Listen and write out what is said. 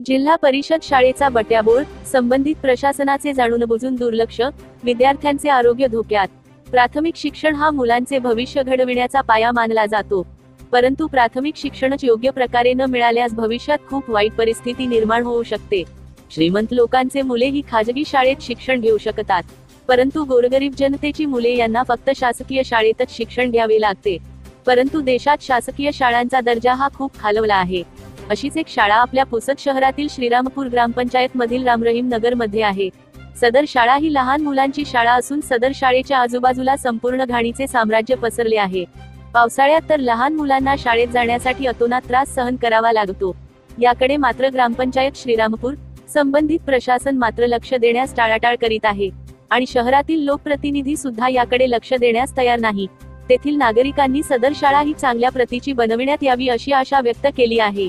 जिल्हा परिषद शाळेचा बट्याबोळ, संबंधित प्रशासनाचे जाणूनबुजून दुर्लक्ष, विद्यार्थ्यांचे आरोग्य धोक्यात। प्राथमिक शिक्षण हा मुलांचे भविष्य घडविण्याचा पाया मानला जातो, परंतु प्राथमिक शिक्षणच योग्य प्रकारे न मिळाल्यास भविष्यात खूप वाईट परिस्थिती निर्माण होऊ शकते। श्रीमंत लोकांचे मुलेही खाजगी शाळेत शिक्षण घेऊ शकतात, परंतु गोरगरीब जनतेची मुले यांना फक्त शासकीय शाळेतच शिक्षण घ्यावे लागते। परंतु देशात शासकीय शाळांचा दर्जा हा खूप खालवला आहे। अशीच एक शाळा आपल्या पुसद शहरातील श्रीरामपूर ग्रामपंचायत मधील रामरहीम नगर मध्ये आहे। सदर शाळा ही लहान मुलांची शाळा असून सदर शाळेच्या आजूबाजूला संपूर्ण घाणीचे साम्राज्य पसरले आहे। पावसाळ्यात तर लहान मुलांना शाळेत जाण्यासाठी अतोनात त्रास सहन करावा लागतो। याकडे मात्र ग्रामपंचायत श्रीरामपूर संबंधित प्रशासन मात्र लक्ष देण्यास टाळाटाळ करीत आहे आणि शहरातील लोकप्रतिनिधी सुद्धा याकडे लक्ष देण्यास तयार नाही। तेथील नागरिकांनी सदर शाळा ही चांगल्या प्रतीची बनविण्यात यावी अशी आशा व्यक्त केली आहे।